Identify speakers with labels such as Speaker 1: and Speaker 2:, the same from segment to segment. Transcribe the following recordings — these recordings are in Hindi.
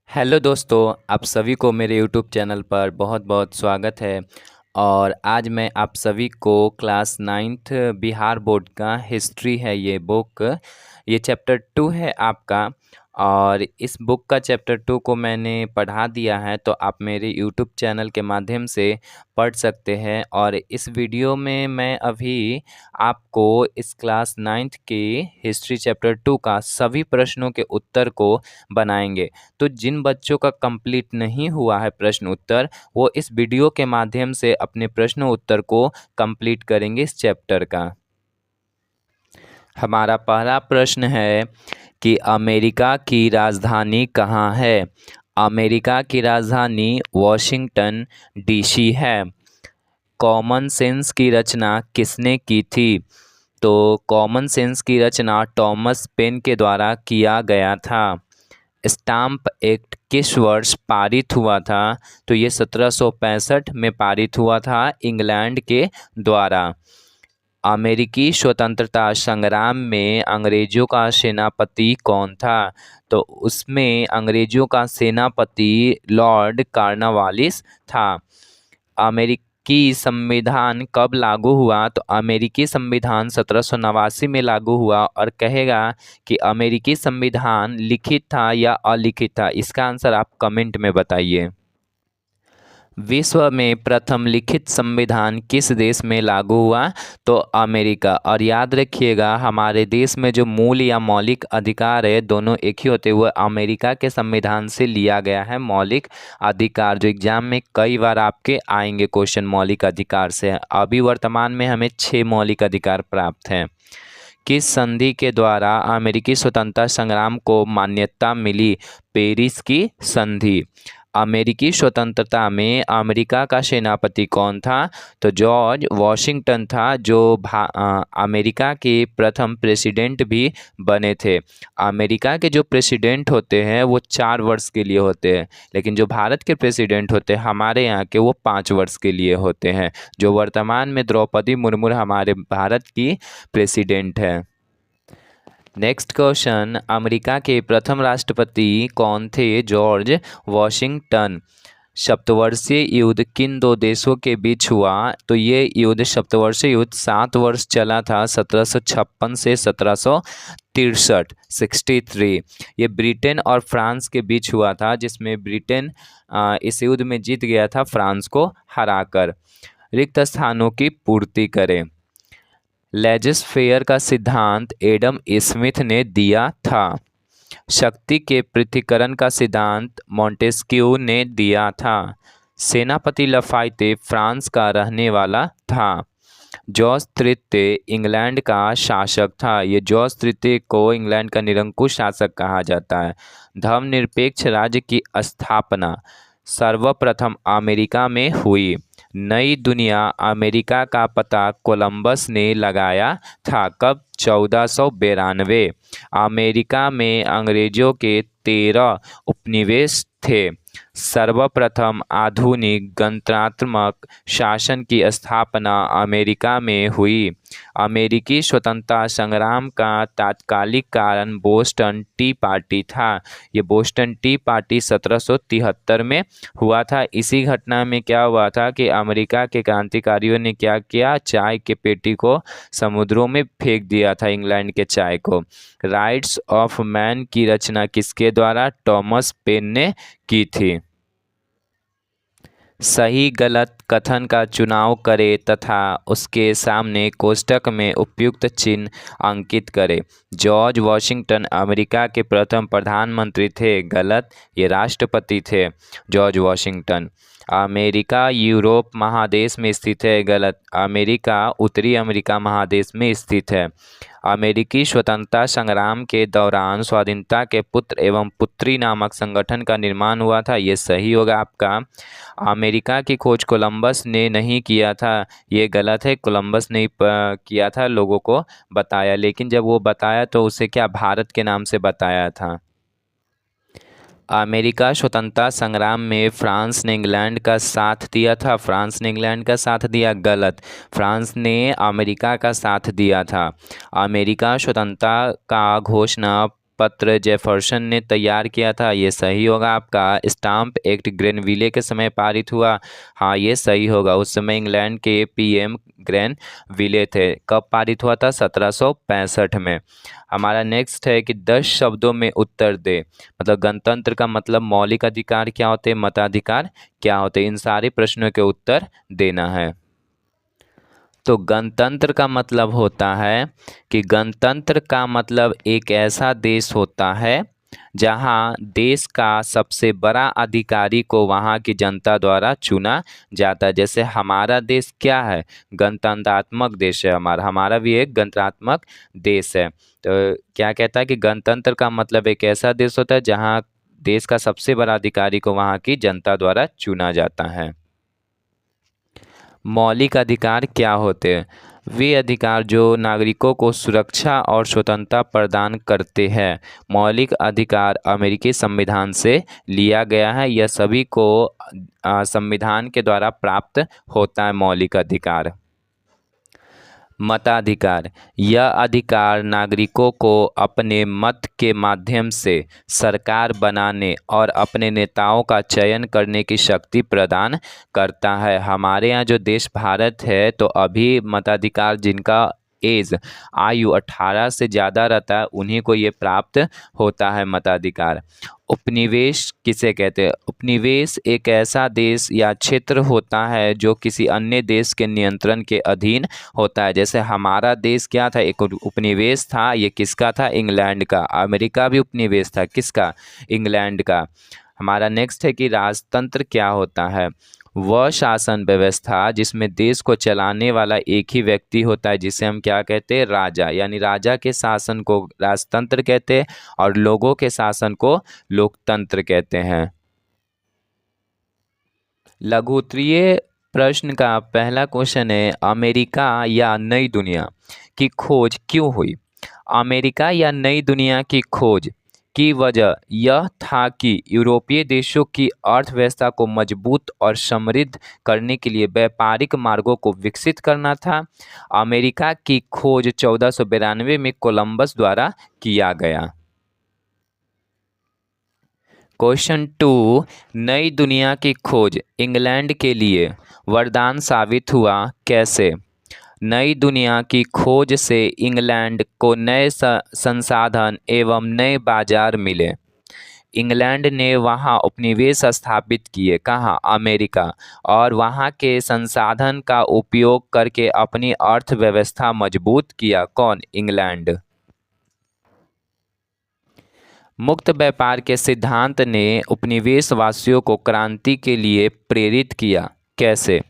Speaker 1: हेलो दोस्तों, आप सभी को मेरे यूट्यूब चैनल पर बहुत बहुत स्वागत है। और आज मैं आप सभी को क्लास नाइन्थ बिहार बोर्ड का हिस्ट्री है ये बुक, ये चैप्टर 2 है आपका। और इस बुक का चैप्टर 2 को मैंने पढ़ा दिया है, तो आप मेरे यूट्यूब चैनल के माध्यम से पढ़ सकते हैं। और इस वीडियो में मैं अभी आपको इस क्लास नाइन्थ के हिस्ट्री चैप्टर 2 का सभी प्रश्नों के उत्तर को बनाएंगे। तो जिन बच्चों का कंप्लीट नहीं हुआ है प्रश्न उत्तर, वो इस वीडियो के माध्यम से अपने प्रश्न उत्तर को कंप्लीट करेंगे इस चैप्टर का। हमारा पहला प्रश्न है कि अमेरिका की राजधानी कहाँ है। अमेरिका की राजधानी वॉशिंगटन डीसी है। कॉमन सेंस की रचना किसने की थी? तो कॉमन सेंस की रचना थॉमस पेन के द्वारा किया गया था। स्टाम्प एक्ट किस वर्ष पारित हुआ था? तो ये 1765 में पारित हुआ था इंग्लैंड के द्वारा। अमेरिकी स्वतंत्रता संग्राम में अंग्रेजों का सेनापति कौन था? तो उसमें अंग्रेजों का सेनापति लॉर्ड कॉर्नवालिस था। अमेरिकी संविधान कब लागू हुआ? तो अमेरिकी संविधान 1789 में लागू हुआ। और कहेगा कि अमेरिकी संविधान लिखित था या अलिखित था? इसका आंसर आप कमेंट में बताइए। विश्व में प्रथम लिखित संविधान किस देश में लागू हुआ? तो अमेरिका। और याद रखिएगा, हमारे देश में जो मूल या मौलिक अधिकार है दोनों एक ही होते हुए अमेरिका के संविधान से लिया गया है मौलिक अधिकार, जो एग्जाम में कई बार आपके आएंगे क्वेश्चन मौलिक अधिकार से। अभी वर्तमान में हमें 6 मौलिक अधिकार प्राप्त हैं। किस संधि के द्वारा अमेरिकी स्वतंत्रता संग्राम को मान्यता मिली? पेरिस की संधि। अमेरिकी स्वतंत्रता में अमेरिका का सेनापति कौन था? तो जॉर्ज वॉशिंगटन था, जो अमेरिका के प्रथम प्रेसिडेंट भी बने थे। अमेरिका के जो प्रेसिडेंट होते हैं वो 4 वर्ष के लिए होते हैं, लेकिन जो भारत के प्रेसिडेंट होते हैं हमारे यहाँ के, वो 5 वर्ष के लिए होते हैं। जो वर्तमान में द्रौपदी मुर्मू हमारे भारत की प्रेसिडेंट है। नेक्स्ट क्वेश्चन, अमेरिका के प्रथम राष्ट्रपति कौन थे? George Washington. सप्तवर्षीय युद्ध किन 2 देशों के बीच हुआ? तो ये युद्ध सप्तवर्षीय युद्ध 7 वर्ष चला था, 1756 से 1763, 63। ये ब्रिटेन और फ्रांस के बीच हुआ था, जिसमें ब्रिटेन इस युद्ध में जीत गया था फ्रांस को हराकर। रिक्त स्थानों की पूर्ति करें। लेजिस फेयर का सिद्धांत एडम स्मिथ ने दिया था। शक्ति के पृथक्करण का सिद्धांत मॉन्टेस्क्यू ने दिया था। सेनापति लफायते फ्रांस का रहने वाला था। जॉर्ज तृतीय इंग्लैंड का शासक था। ये जॉर्ज तृतीय को इंग्लैंड का निरंकुश शासक कहा जाता है। धर्मनिरपेक्ष राज्य की स्थापना सर्वप्रथम अमेरिका में हुई। नई दुनिया अमेरिका का पता कोलंबस ने लगाया था। कब? 1492। अमेरिका में अंग्रेजों के 13 उपनिवेश थे। सर्वप्रथम आधुनिक गणतंत्रात्मक शासन की स्थापना अमेरिका में हुई। अमेरिकी स्वतंत्रता संग्राम का तात्कालिक कारण बोस्टन टी पार्टी था। ये बोस्टन टी पार्टी 1773 में हुआ था। इसी घटना में क्या हुआ था कि अमेरिका के क्रांतिकारियों ने क्या किया? चाय के पेटी को समुद्रों में फेंक दिया था, इंग्लैंड के चाय को। राइट्स ऑफ मैन की रचना किसके द्वारा? थॉमस पेन ने की थी। सही गलत कथन का चुनाव करें तथा उसके सामने कोष्ठक में उपयुक्त चिन्ह अंकित करें। जॉर्ज वॉशिंगटन अमेरिका के प्रथम प्रधानमंत्री थे। गलत, ये राष्ट्रपति थे जॉर्ज वॉशिंगटन। अमेरिका यूरोप महादेश में स्थित है। गलत, अमेरिका उत्तरी अमेरिका महादेश में स्थित है। अमेरिकी स्वतंत्रता संग्राम के दौरान स्वाधीनता के पुत्र एवं पुत्री नामक संगठन का निर्माण हुआ था। ये सही होगा आपका। अमेरिका की खोज कोलंबस ने नहीं किया था। ये गलत है, कोलंबस ने किया था, लोगों को बताया, लेकिन जब वो बताया तो उसे क्या भारत के नाम से बताया था। अमेरिका स्वतंत्रता संग्राम में फ्रांस ने इंग्लैंड का साथ दिया था। फ्रांस ने इंग्लैंड का साथ दिया। गलत, फ्रांस ने अमेरिका का साथ दिया था। अमेरिका स्वतंत्रता का घोषणा पत्र जेफरसन ने तैयार किया था? ये सही होगा आपका। स्टाम्प एक्ट ग्रेनविले के समय पारित हुआ? हाँ, ये सही होगा। उस समय इंग्लैंड के पीएम ग्रेनविले थे। कब पारित हुआ था? 1765 में। हमारा नेक्स्ट है कि 10 शब्दों में उत्तर दे। मतलब गणतंत्र का मतलब मौलिक अधिकार क्या होते हैं, मताधिकार क्या होते हैं, इन सारे प्रश्नों के उत्तर देना है। तो गणतंत्र का मतलब होता है कि गणतंत्र का मतलब एक ऐसा देश होता है जहां देश का सबसे बड़ा अधिकारी को वहां की जनता द्वारा चुना जाता है। जैसे हमारा देश क्या है? गणतंत्रात्मक देश है। हमारा भी एक गणतंत्रात्मक देश है। तो क्या कहता है कि गणतंत्र का मतलब एक ऐसा देश होता है जहां देश का सबसे बड़ा अधिकारी को वहां की जनता द्वारा चुना जाता है। मौलिक अधिकार क्या होते हैं? वे अधिकार जो नागरिकों को सुरक्षा और स्वतंत्रता प्रदान करते हैं। मौलिक अधिकार अमेरिकी संविधान से लिया गया है। यह सभी को संविधान के द्वारा प्राप्त होता है मौलिक अधिकार। मताधिकार, यह अधिकार नागरिकों को अपने मत के माध्यम से सरकार बनाने और अपने नेताओं का चयन करने की शक्ति प्रदान करता है। हमारे यहाँ जो देश भारत है, तो अभी मताधिकार जिनका आयु 18 से ज़्यादा रहता है उन्हीं को ये प्राप्त होता है मताधिकार। उपनिवेश किसे कहते हैं? उपनिवेश एक ऐसा देश या क्षेत्र होता है जो किसी अन्य देश के नियंत्रण के अधीन होता है। जैसे हमारा देश क्या था? एक उपनिवेश था। ये किसका था? इंग्लैंड का। अमेरिका भी उपनिवेश था। किसका? इंग्लैंड का। हमारा नेक्स्ट है कि राजतंत्र क्या होता है? वह शासन व्यवस्था जिसमें देश को चलाने वाला एक ही व्यक्ति होता है, जिसे हम क्या कहते हैं? राजा। यानी राजा के शासन को राजतंत्र कहते हैं और लोगों के शासन को लोकतंत्र कहते हैं। लघु उत्तरीय प्रश्न का पहला क्वेश्चन है, अमेरिका या नई दुनिया की खोज क्यों हुई? अमेरिका या नई दुनिया की खोज की वजह यह था कि यूरोपीय देशों की अर्थव्यवस्था को मजबूत और समृद्ध करने के लिए व्यापारिक मार्गों को विकसित करना था। अमेरिका की खोज 1492 में कोलंबस द्वारा किया गया। क्वेश्चन 2, नई दुनिया की खोज इंग्लैंड के लिए वरदान साबित हुआ, कैसे? नई दुनिया की खोज से इंग्लैंड को नए संसाधन एवं नए बाजार मिले। इंग्लैंड ने वहां उपनिवेश स्थापित किए। कहाँ? अमेरिका। और वहां के संसाधन का उपयोग करके अपनी अर्थव्यवस्था मजबूत किया। कौन? इंग्लैंड। मुक्त व्यापार के सिद्धांत ने उपनिवेशवासियों को क्रांति के लिए प्रेरित किया, कैसे?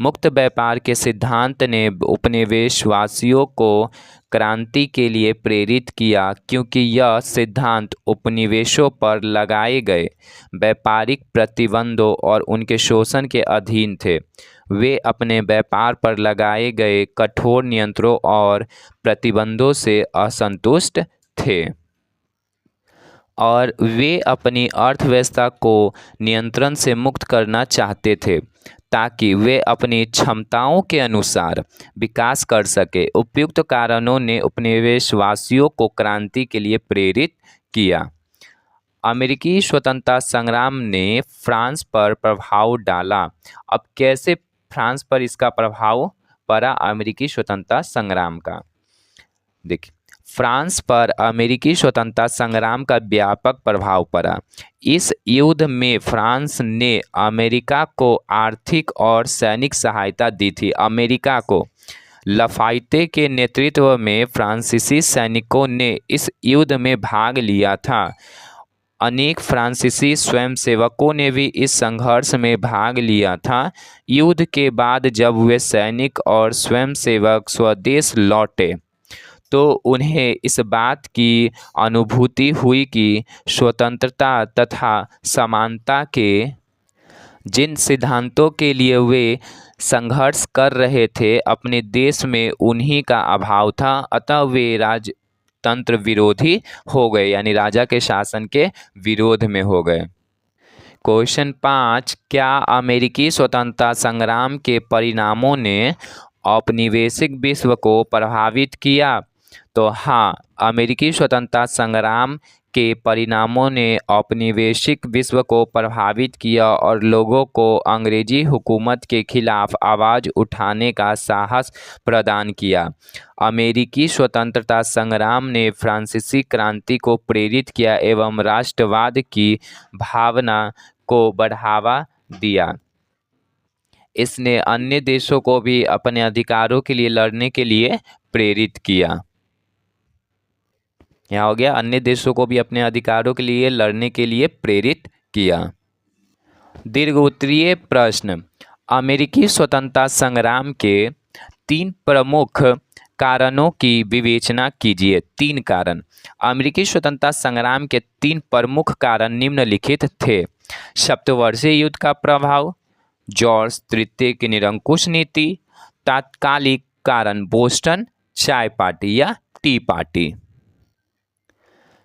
Speaker 1: मुक्त व्यापार के सिद्धांत ने उपनिवेशवासियों को क्रांति के लिए प्रेरित किया क्योंकि यह सिद्धांत उपनिवेशों पर लगाए गए व्यापारिक प्रतिबंधों और उनके शोषण के अधीन थे। वे अपने व्यापार पर लगाए गए कठोर नियंत्रणों और प्रतिबंधों से असंतुष्ट थे और वे अपनी अर्थव्यवस्था को नियंत्रण से मुक्त करना चाहते थे ताकि वे अपनी क्षमताओं के अनुसार विकास कर सके। उपयुक्त कारणों ने उपनिवेशवासियों को क्रांति के लिए प्रेरित किया। अमेरिकी स्वतंत्रता संग्राम ने फ्रांस पर प्रभाव डाला। अब कैसे फ्रांस पर इसका प्रभाव पड़ा अमेरिकी स्वतंत्रता संग्राम का? देखिए, फ्रांस पर अमेरिकी स्वतंत्रता संग्राम का व्यापक प्रभाव पड़ा। इस युद्ध में फ्रांस ने अमेरिका को आर्थिक और सैनिक सहायता दी थी। अमेरिका को लफायते के नेतृत्व में फ्रांसीसी सैनिकों ने इस युद्ध में भाग लिया था। अनेक फ्रांसीसी स्वयंसेवकों ने भी इस संघर्ष में भाग लिया था। युद्ध के बाद जब वे सैनिक और स्वयंसेवक स्वदेश लौटे तो उन्हें इस बात की अनुभूति हुई कि स्वतंत्रता तथा समानता के जिन सिद्धांतों के लिए वे संघर्ष कर रहे थे अपने देश में उन्हीं का अभाव था। अतः वे राजतंत्र विरोधी हो गए, यानी राजा के शासन के विरोध में हो गए। क्वेश्चन 5, क्या अमेरिकी स्वतंत्रता संग्राम के परिणामों ने औपनिवेशिक विश्व को प्रभावित किया? तो हाँ, अमेरिकी स्वतंत्रता संग्राम के परिणामों ने औपनिवेशिक विश्व को प्रभावित किया और लोगों को अंग्रेजी हुकूमत के खिलाफ आवाज़ उठाने का साहस प्रदान किया। अमेरिकी स्वतंत्रता संग्राम ने फ्रांसीसी क्रांति को प्रेरित किया एवं राष्ट्रवाद की भावना को बढ़ावा दिया। इसने अन्य देशों को भी अपने अधिकारों के लिए लड़ने के लिए प्रेरित किया। यहाँ हो गया, अन्य देशों को भी अपने अधिकारों के लिए लड़ने के लिए प्रेरित किया। दीर्घ उत्तरीय प्रश्न, अमेरिकी स्वतंत्रता संग्राम के 3 प्रमुख कारणों की विवेचना कीजिए। 3 कारण। अमेरिकी स्वतंत्रता संग्राम के 3 प्रमुख कारण निम्नलिखित थे। सप्तवर्षीय युद्ध का प्रभाव, जॉर्ज तृतीय की निरंकुश नीति, तात्कालिक कारण बोस्टन चाय पार्टी या टी पार्टी।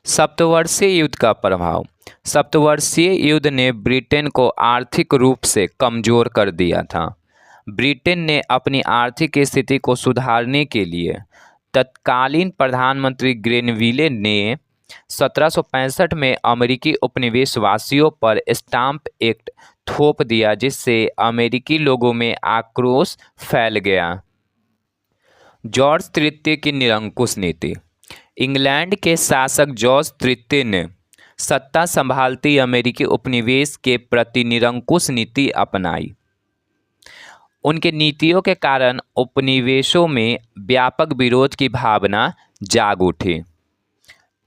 Speaker 1: सप्तवर्षीय युद्ध का प्रभाव। सप्तवर्षीय युद्ध ने ब्रिटेन को आर्थिक रूप से कमजोर कर दिया था। ब्रिटेन ने अपनी आर्थिक स्थिति को सुधारने के लिए तत्कालीन प्रधानमंत्री ग्रेनविले ने 1765 में अमेरिकी उपनिवेशवासियों पर स्टाम्प एक्ट थोप दिया, जिससे अमेरिकी लोगों में आक्रोश फैल गया। जॉर्ज तृतीय की निरंकुश नीति। इंग्लैंड के शासक जॉर्ज तृतीय ने सत्ता संभालती अमेरिकी उपनिवेश के प्रति निरंकुश नीति अपनाई। उनके नीतियों के कारण उपनिवेशों में व्यापक विरोध की भावना जाग उठी।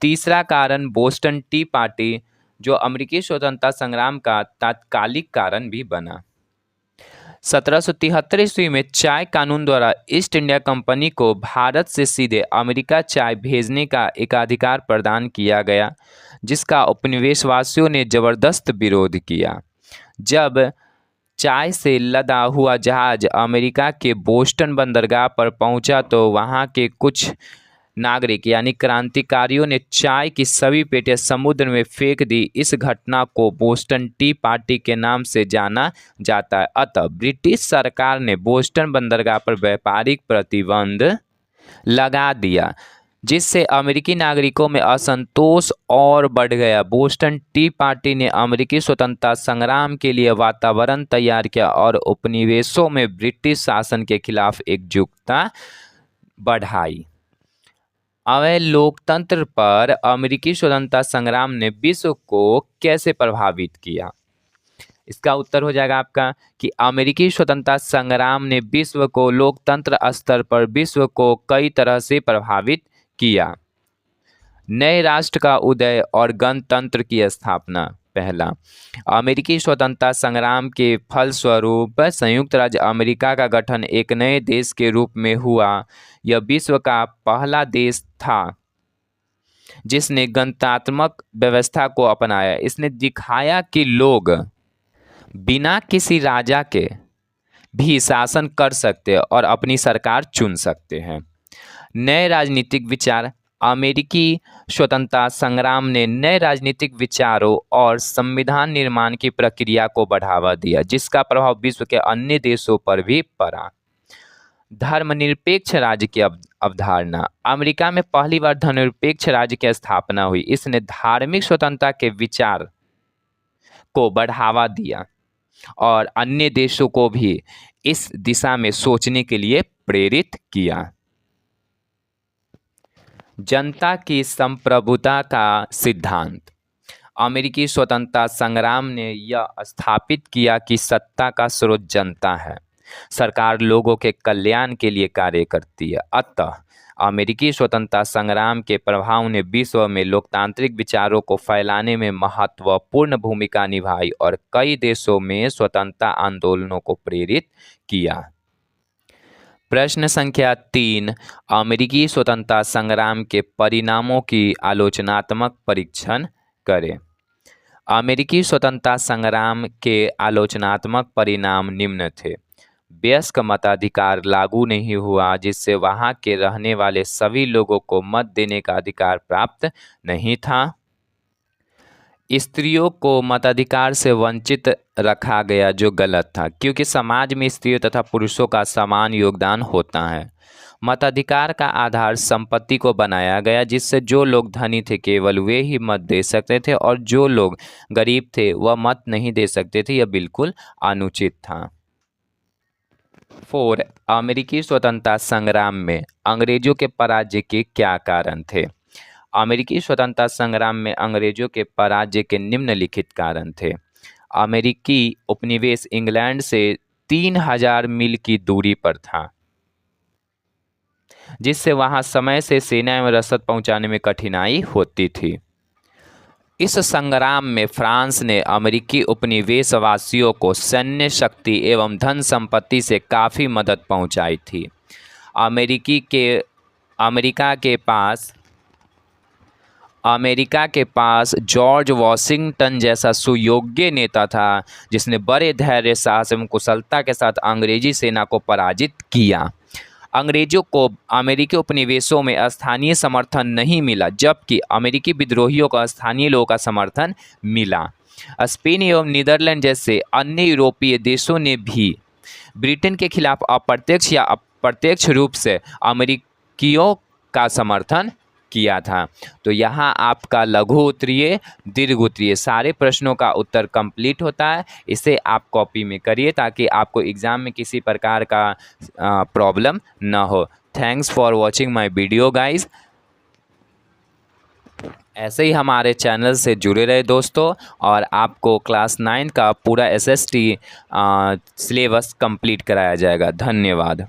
Speaker 1: तीसरा कारण बोस्टन टी पार्टी, जो अमेरिकी स्वतंत्रता संग्राम का तात्कालिक कारण भी बना। 1773 ईस्वी में चाय कानून द्वारा ईस्ट इंडिया कंपनी को भारत से सीधे अमेरिका चाय भेजने का एकाधिकार प्रदान किया गया, जिसका उपनिवेशवासियों ने जबरदस्त विरोध किया। जब चाय से लदा हुआ जहाज अमेरिका के बोस्टन बंदरगाह पर पहुंचा तो वहां के कुछ नागरिक यानी क्रांतिकारियों ने चाय की सभी पेटियां समुद्र में फेंक दी। इस घटना को बोस्टन टी पार्टी के नाम से जाना जाता है। अतः ब्रिटिश सरकार ने बोस्टन बंदरगाह पर व्यापारिक प्रतिबंध लगा दिया, जिससे अमेरिकी नागरिकों में असंतोष और बढ़ गया। बोस्टन टी पार्टी ने अमेरिकी स्वतंत्रता संग्राम के लिए वातावरण तैयार किया और उपनिवेशों में ब्रिटिश शासन के खिलाफ एकजुटता बढ़ाई। अवैध लोकतंत्र पर अमेरिकी स्वतंत्रता संग्राम ने विश्व को कैसे प्रभावित किया? इसका उत्तर हो जाएगा आपका कि अमेरिकी स्वतंत्रता संग्राम ने विश्व को लोकतंत्र स्तर पर विश्व को कई तरह से प्रभावित किया। नए राष्ट्र का उदय और गणतंत्र की स्थापना। पहला, अमेरिकी स्वतंत्रता संग्राम के फलस्वरूप संयुक्त राज्य अमेरिका का गठन एक नए देश के रूप में हुआ। यह विश्व का पहला देश था जिसने गणतंत्रात्मक व्यवस्था को अपनाया। इसने दिखाया कि लोग बिना किसी राजा के भी शासन कर सकते हैं और अपनी सरकार चुन सकते हैं। नए राजनीतिक विचार। अमेरिकी स्वतंत्रता संग्राम ने नए राजनीतिक विचारों और संविधान निर्माण की प्रक्रिया को बढ़ावा दिया, जिसका प्रभाव विश्व के अन्य देशों पर भी पड़ा। धर्मनिरपेक्ष राज्य की अवधारणा। अमेरिका में पहली बार धर्मनिरपेक्ष राज्य की स्थापना हुई। इसने धार्मिक स्वतंत्रता के विचार को बढ़ावा दिया और अन्य देशों को भी इस दिशा में सोचने के लिए प्रेरित किया। जनता की संप्रभुता का सिद्धांत। अमेरिकी स्वतंत्रता संग्राम ने यह स्थापित किया कि सत्ता का स्रोत जनता है। सरकार लोगों के कल्याण के लिए कार्य करती है। अतः अमेरिकी स्वतंत्रता संग्राम के प्रभाव ने विश्व में लोकतांत्रिक विचारों को फैलाने में महत्वपूर्ण भूमिका निभाई और कई देशों में स्वतंत्रता आंदोलनों को प्रेरित किया। प्रश्न संख्या 3, अमेरिकी स्वतंत्रता संग्राम के परिणामों की आलोचनात्मक परीक्षण करें। अमेरिकी स्वतंत्रता संग्राम के आलोचनात्मक परिणाम निम्न थे। वयस्क मताधिकार लागू नहीं हुआ, जिससे वहां के रहने वाले सभी लोगों को मत देने का अधिकार प्राप्त नहीं था। स्त्रियों को मताधिकार से वंचित रखा गया, जो गलत था, क्योंकि समाज में स्त्रियों तथा पुरुषों का समान योगदान होता है। मताधिकार का आधार संपत्ति को बनाया गया, जिससे जो लोग धनी थे केवल वे ही मत दे सकते थे और जो लोग गरीब थे वह मत नहीं दे सकते थे। यह बिल्कुल अनुचित था। 4. अमेरिकी स्वतंत्रता संग्राम में अंग्रेजों के पराजय के क्या कारण थे? अमेरिकी स्वतंत्रता संग्राम में अंग्रेजों के पराजय के निम्नलिखित कारण थे। अमेरिकी उपनिवेश इंग्लैंड से 3000 मील की दूरी पर था, जिससे वहां समय से सेना एवं रसद पहुंचाने में कठिनाई होती थी। इस संग्राम में फ्रांस ने अमेरिकी उपनिवेशवासियों को सैन्य शक्ति एवं धन संपत्ति से काफ़ी मदद पहुंचाई थी। अमेरिका के पास जॉर्ज वॉशिंगटन जैसा सुयोग्य नेता था, जिसने बड़े धैर्य, साहस एवं कुशलता के साथ अंग्रेजी सेना को पराजित किया। अंग्रेजों को अमेरिकी उपनिवेशों में स्थानीय समर्थन नहीं मिला, जबकि अमेरिकी विद्रोहियों को स्थानीय लोगों का समर्थन मिला। स्पेन एवं नीदरलैंड जैसे अन्य यूरोपीय देशों ने भी ब्रिटेन के खिलाफ अप्रत्यक्ष या अप्रत्यक्ष रूप से अमेरिकियों का समर्थन किया था। तो यहाँ आपका लघु उत्तरीय, दीर्घ उत्तरीय सारे प्रश्नों का उत्तर कंप्लीट होता है। इसे आप कॉपी में करिए ताकि आपको एग्ज़ाम में किसी प्रकार का प्रॉब्लम ना हो। Thanks for watching my video guys. ऐसे ही हमारे चैनल से जुड़े रहे दोस्तों, और आपको क्लास 9 का पूरा SST सिलेबस कंप्लीट कराया जाएगा। धन्यवाद।